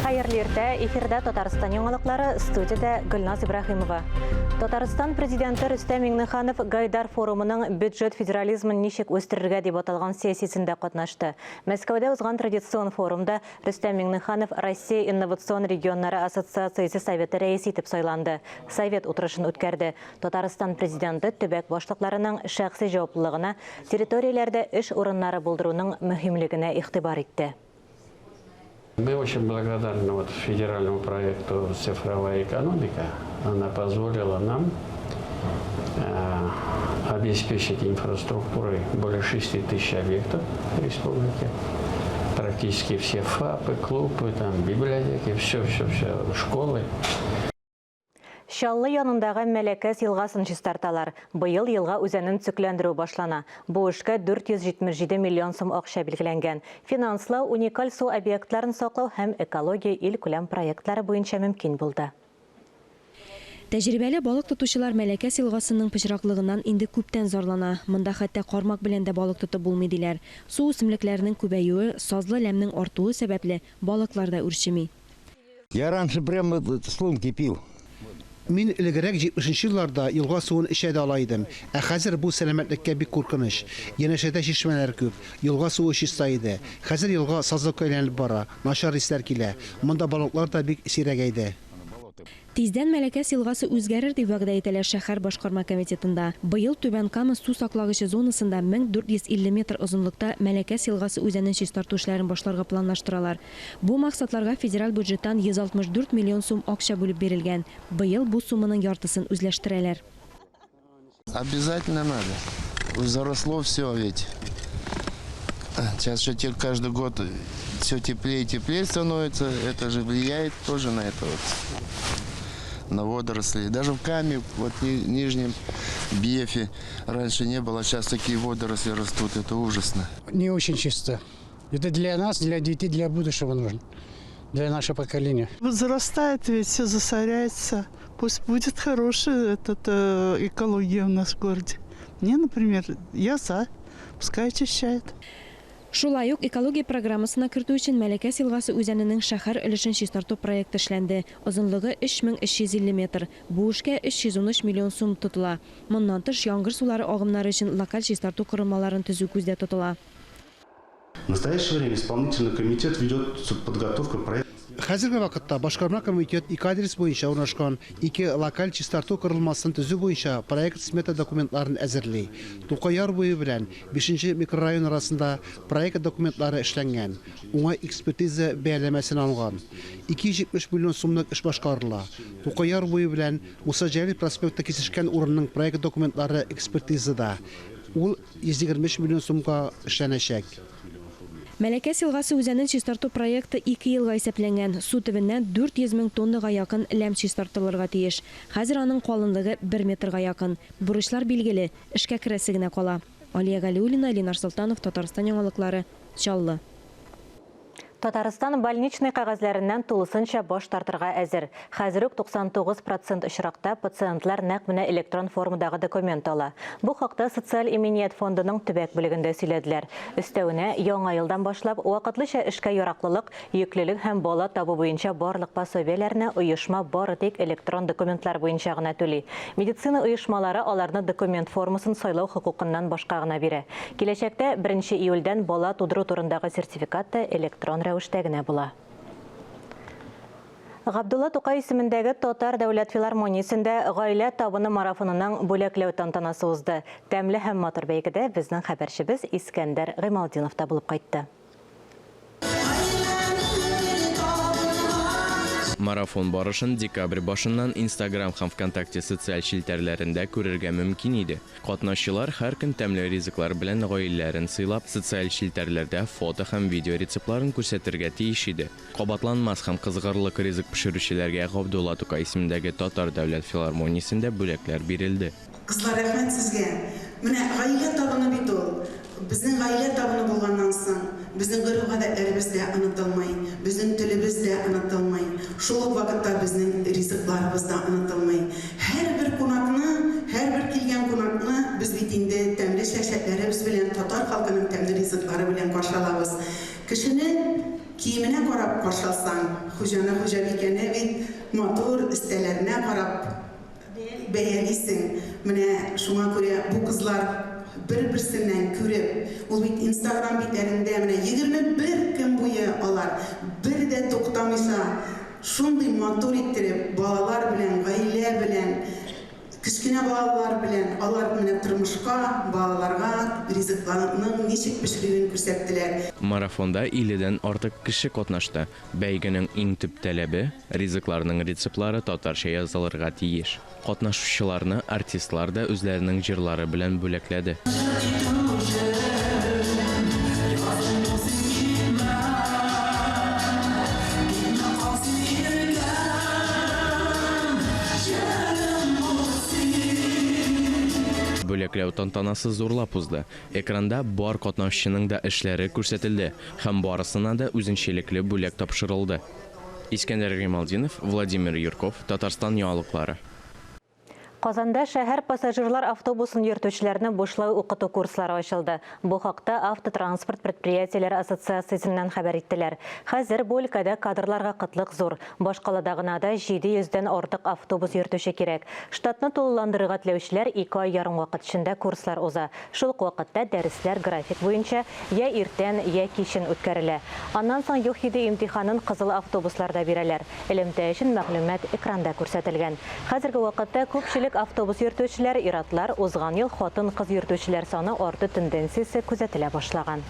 Hayırlı erте, efirde Tataristan yoңалыклары, студияда Гүлназ Ибрахимова. Татарстан президенті Рүстем Миңнеханов Гайдар форумының бюджет федерализмын ничек өстірірге деп аталған сессиясында катнашты. Мәскәүдә узган традицион форумда Рүстем Миңнеханов Россия инновацион регионнары ассоциациясы советы рәисе итеп сайланды. Совет утырышын үткәрде. Татарстан президенты төбәк башлыкларының шәхси җаваплылыгына, территорияләрдә эш урыннары булдыруның мөһимлегенә игътибар итте. Мы очень благодарны федеральному проекту «Цифровая экономика». Она позволила нам обеспечить инфраструктурой более 6 тысяч объектов в республике. Практически все ФАПы, клубы, библиотеки, все, школы. Шаллы янындағы Мәләкәс елгасын чистарталар. Быйыл елга үзәнен төзекләндерү башлана. Бу эшкә 477 миллион сум акча билгеләнгән. Финанслау, уникаль су объектларын саклау һәм экология ил күләм проектлары буенча мөмкин булды. Тәҗрибәле балык тотучылар Мәләкәс елгасының пычраклыгыннан инде күптән зарлана. Монда хәтта кармак белән дә балык тотып булмый диләр. Су үсемлекләренең күбәюе, сазлы ләмнең артуы сәбәпле балыклар да үрчеми. Я раньше прямо слунки пил. Мин элегрәк 70-нче елларда елга суын эчәдә ала идем. Ә хәзер бу сәламәтлеккә бик куркыныч. Янәшәдә чишмәләр күп, елга суы чиста иде. Хәзер елга сазлыкка әйләнеп бара, начар исләр килә. Монда балыклар да бик сирәгәйде. Тиздән Мәләкәс елгасы үзгәрер дип вәгъдә ителә шәһәр башкарма комитетында. Быел Түбән Кама су саклагычы зонасында 1450 метр озынлыкта Мәләкәс елгасы үзәнен чистарту эшләрен башларга планлаштыралар. Бу максатларга федераль бюджеттан 164 миллион сум акча бүлеп бирелгән. Быел бу сумманың яртысын үзләштерәләр. Обязательно надо. Заросло все ведь. Сейчас же каждый год все теплее и теплее становится. Это же влияет тоже на это на водоросли. Даже в Каме, в нижнем Бефе раньше не было, сейчас такие водоросли растут, это ужасно. Не очень чисто. Это для нас, для детей, для будущего нужно, для нашего поколения. Возрастает ведь, все засоряется. Пусть будет хорошая экология у нас в городе. Мне, например, я за, пускай очищает. Шулай ук экология программасына кертү өчен Мәләкәс елгасы үзәненең шәһәр өлешен чистарту проекты эшләнде. Озынлыгы 3350 метр. Бу эшкә 313 миллион сум тотыла. Моннан тыш яңгыр сулары агымнары өчен локаль чистарту корылмаларын төзү күздә тотыла. В настоящее время исполнительный комитет ведет подготовку проекта. Хәзерге вакытта башкарма комитет 2 адрес буенча урнашкан 2 локаль чистарту корылмасын төзү буенча проект смета документларын әзерли. Тукай буе белән 5-нче микрорайон арасында проект документлары эшләнгән. Уңай экспертиза бәяләмәсен алган. 270 миллион сумлык эш башкарыла. Тукай буе белән Муса Җәлил проспекты кисешкән урынның проект документлары экспертизада. Ул 123 миллион сумга эшләнәчәк. Мәләкәс елгасы үзәнен чистарту проекты 2 елга исәпләнгән. Су төбеннән 400 мең тоннага якын ләм чистартылырга тиеш. Хәзер аның калынлыгы 1 метрга якын. Бурычлар билгеле, эшкә керәсе генә кала. Алия Галиуллина, Ленар Султанов, Татарстан яңалыклары, Чаллы. Татарстан больничный кәгазьләреннән тулысынча баш тартырга әзер. Хәзер үк 99% очракта пациентлар нәкъ менә электрон формадагы документ ала. Бу хакта Социаль иминiyet фондының төбәк бүлегендә сөйләделәр. Өстәвенә, яңа елдан башлап вакытлыча эшкә яраклылык, йөклелек һәм бала табу буенча барлык пособиеләрне оешма бары тик электрон документлар буенча гына түли. Медицина оешмалары аларны документ формасын сайлау хокукыннан башка гына бирә. Киләчәктә 1 июльдән бала тудыру турындагы сертификат та электрон үштәгенә була. Габдулла Тукай исемендәге Татар дәүләт филармониясендә гаилә табыны марафонының бүләкләү тантанасы узды. Тәмле һәм матур бәйгедә безнең хәбәрчебез Искәндәр Гыймалдинов та булып кайтты. Марафон барышын декабрь башыннан Instagram һәм ВКонтакте социаль шилтәрләрендә күрергә мөмкин иде. Катнашчылар һәр көн тәмле ризыклар белән гаиләләрен сыйлап, социаль шилтәрләрдә фото һәм видео рецептларын күрсәтергә тиеш иде. Кабатланмас һәм кызгырлык ризык пешерүчеләргә Габдулла Тукай исемендәге Татар дәүләт филармониясендә бүләкләр бирелде. Кызлар, рәхмәт сезгә. Менә гаилә табыны бит ул. Безнең гаилә табыны булганнан соң, безнең гореф-гадәтләребез дә онытылмый, безнең телебез дә онытылмый. Шул ук вакытта безнең ризыкларыбыз да онытылмый. Һәрбер кунакны, һәрбер килгән кунакны без бит инде тәмле чәчәкләребез белән, татар халкының тәмле ризыклары белән каршылабыз. Кешене Киеменә карап каршыласаң, хуҗаны хуҗабикәне бит матур истәләренә карап бәялисең. Менә шуңа күрә бу кызлар бер-берсеннән күреп, ул бит Instagram битләрендә менә 21 көн буе алар бер дә туктамыйса шундый матур иттереп балалар белән, гаилә белән, кечкенә балалар белән алар менә тормышка, балаларга ризыкларның ничек пешерүен күрсәттеләр. Марафонда 50-дән артык кеше катнашты. Бәйгенең иң төп таләбе ризыкларның рецептлары татарча язылырга тиеш. Катнашучыларны артистлар да үзләренең җырлары белән бүләкләде. Бүләкләү тантанасы зурлап узды. Экранда бар катнашчының да эшләре күрсәтелде һәм барысына да үзенчәлекле бүләк тапшырылды. Искәндәр Гыймалдинов, Владимир Юрков, Татарстан яңалыклары. Казанда шәһәр пассажирлар автобусын йөртүчеләрне бушлау укыту курслары ачылды. Бу хакта Автотранспорт предприятиеләре ассоциациясеннән хәбәр иттеләр. Хәзер бу өлкәдә кадрларга кытлык зур. Башкалада гына да 700-дән артык автобус йөртүче кирәк. Штатны тулыландырырга теләүчеләр 2 ай ярым вакыт эчендә курслар уза. Шул ук вакытта дәресләр график буенча я иртән, я кичен үткәрелә. Аннан соң ЮХИДИ имтиханын кызыл автобусларда бирәләр. Элемтә өчен мәгълүмат экранда күрсәтелгән. Хәзерге вакытта күпчелек автобус йөртүчеләр, иратлар, узган ел хатын-кыз йөртүчеләр саны арты тенденциясе күзәтелә башлаган.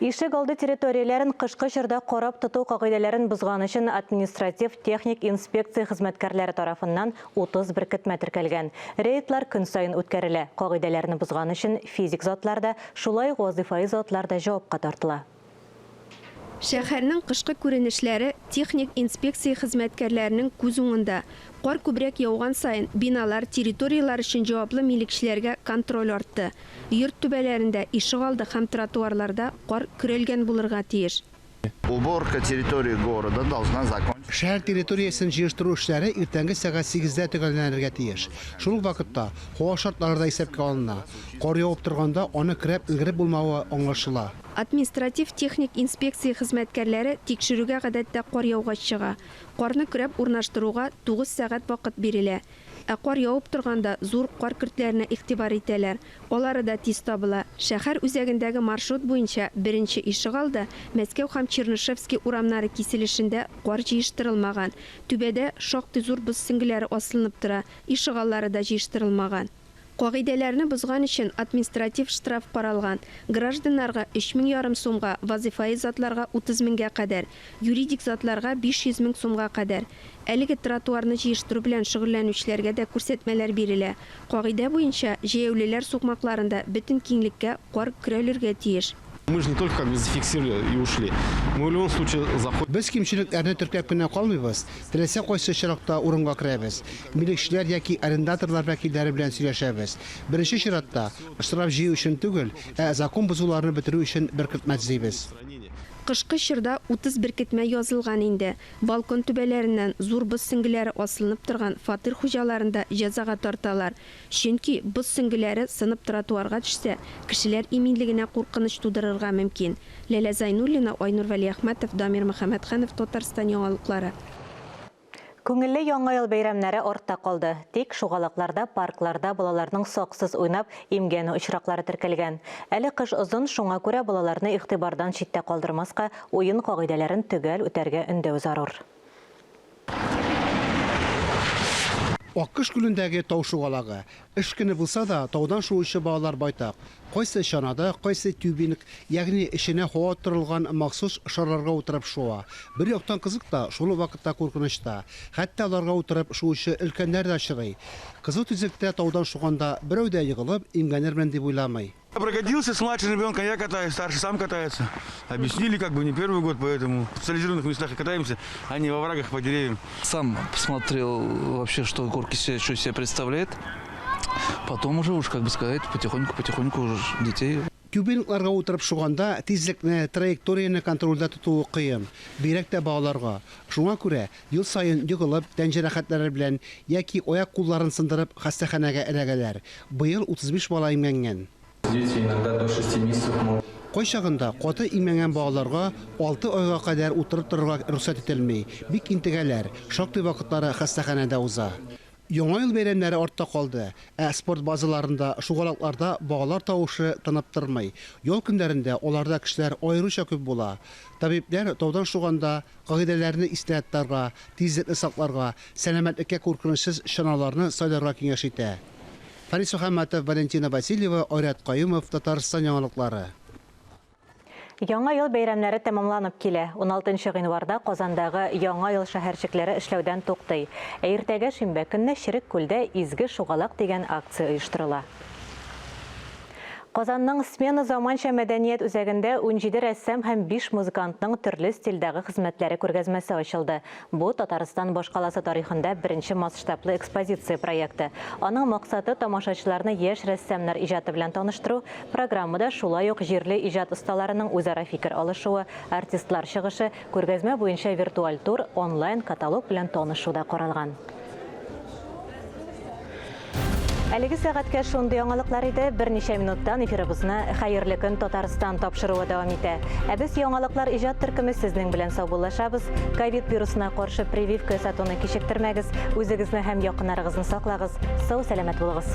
Ишек алды территорияләрен кышкы чорда карап тоту кагыйдәләрен бозган өчен административ техник инспекция хезмәткәрләре тарафыннан 30 беркетмә теркәлгән. Рейдлар көн сайын үткәрелә. Кагыйдәләрне бозган өчен физик затлар да, шулай вазифаи затлар да җавапка тартыла. Шәһәрнең кышкы күренешләре техник инспекция хезмәткәрләренең күз уңында. Кар күбрәк яуган сайын биналар, территориялар өчен җаваплы милекчеләргә контроль артты. Йорт түбәләрендә, ишегалды һәм тротуарларда кар көрелгән булырга тиеш. Уборка территории города должна закончиться. Шәһәр территориясын җыештыру эшләре иртәнге сәгать 8-дә төгәлләнергә тиеш. Шул ук вакытта һава шартлары да исәпкә алына. Кар явып торганда аны керәп өлгереп булмавы аңлашыла. Административ техник инспекция хезмәткәрләре тикшерүгә гадәттә кар яугач чыга. Карны көрәп урнаштыруга 9 сәгать вакыт бирелә. Ә кар явып торганда зур кар көртләренә игътибар итәләр. Алары да тиз табыла. Шәһәр үзәгендәге маршрут буенча беренче ишегалда Мәскәү һәм Чернышевский урамнары киселешендә кар җыештырылмаган. Түбәдә шактый зур боз сөңгеләре асылынып тора. Ишегаллары да җыештырылмаган. Кагыйдәләрне бозган өчен административ штраф каралган. Гражданнарга 3500 сумга, вазифаи затларга 30 меңгә кадәр, юридик затларга 500 мең сумга кадәр. Әлеге тротуарны җыештыру белән шөгыльләнүчеләргә дә күрсәтмәләр бирелә. Кагыйдә буенча җәяүлеләр сукмакларында бөтен киңлеккә кар көрәлергә тиеш. Мы же не только зафиксировали и ушли. Мы в любом случае заходим. Без кимчелекләрне теркәп кенә калмыйбыз. Теләсә кайсы чиратта урынга керәбез. Милекчеләр яки арендаторлар вәкилләре белән сөйләшәбез. Беренче чиратта штраф җыю өчен түгел, закон бозуларны бетерү өчен беркетмә төзибез. Кышкы чорда 30 беркетмә язылган инде. Балкон түбәләреннән зур боз сөңгеләре асылынып торган фатир хуҗаларында җәзага тарталар. Чөнки боз сөңгеләре сынып тротуарга төшсә, кешеләр иминлегенә куркыныч тудырырга мөмкин. Ләлә Зайнуллина, Айнур Вәлиәхмәтов, Дамир Мөхәммәтханов, Татарстан яңалыклары. Күңелле яңа ел бәйрәмнәре артта калды. Тик шугалакларда, паркларда балаларның саксыз уйнап имгәне очраклары теркәлгән. Әле кыш озын, шуңа күрә балаларны игътибардан читтә калдырмаска уен кагыйдәләрен төгәл үтәргә өндәү зарур. Аккыш күлендәге тау шугалагы. Эш көне булса да, таудан шуучы балалар байтак. Кайсы чанада, кайсы тюбинг, ягъни эшенә һава торылган махсус шарларга утырып шуа. Бер яктан кызык та, шул вакытта куркынычта. Хәтта аларга утырып шуучы өлкәннәр дә чыгый. Кызыл төзектә таудан шуганда берәү дә егылып, имгәнер белән дип уйламый. Прогодился с младшим ребенком, я катаюсь, старший сам катается. Объяснили, как бы не первый год, поэтому в специализированных местах и катаемся, а не во врагах по деревьям. Сам посмотрел вообще, что горки что из себя представляет. Потом уже уж, как бы сказать, потихоньку уже детей. Тюбингларга утырып шуганда тизлекне, траекторияны контрольдә тотуы кыен. Бирәк тә балаларга. Шуңа күрә ел сайын егылып, тән җәрәхәтләре белән яки аяк кулларын сындырып хастаханәгә эләгәләр. Быел 35 бала имгәнгән. Дети иногда до 6 месяцев Кайчагында каты имәнгән балаларга 6 айга кадәр утырып торырга рөхсәт ителми. Бик интегәләр, шактый вакытлары хастаханәдә уза. Яңа ел бәйрәмнәре артта калды. Спорт базаларында, шугалакларда балалар тавышы тынып тормый. Ял көннәрендә аларда кешеләр аеруча күп була. Табиблар таудан шуганда кагыйдәләрне истә тотарга, тизлекне сакларга, сәламәтлеккә куркынычсыз чаналарны сайларга киңәш итә. Фарис Мөхәммәтов, Валентина Васильева, Айрат Каюмов, Татарстан яңалыклары. Яңа ел бәйрәмнәре тәмамланып килә. 16 гыйнварда Казандагы Яңа ел шәһәрчекләре эшләүдән туктый. Иртәгә шимбә көнне Ширеккүлдә изге шугалак дигән акция оештырыла. Казанның смена заманча мәдәният үзәгендә 17 рәссам һәм 5 музыкантның төрле стильдәге хезмәтләре күргәзмәсе ачылды. Бу Татарстан башкаласы тарихында беренче масштаблы экспозиция проекты. Аның максаты тамашачыларны яшь рәссамнар иҗаты белән таныштыру. Программада шулай ук җирле иҗат осталарының үзара фикер алышуы, артистлар чыгышы, күргәзмә буенча виртуаль тур, онлайн каталог белән танышу да каралган. Әлеге сәгатькә шундый яңалыклар иде. Берничә минуттан эфирыбызны хәерле көн Татарстан тапшыруы дәвам итә. Ә без яңалыклар иҗат төркеме сезнең белән саубуллашабыз. Ковид вирусына каршы прививка сатуны кичектермәгез. Үзегезне һәм якыннарыгызны саклагыз. Сау, сәламәт булыгыз.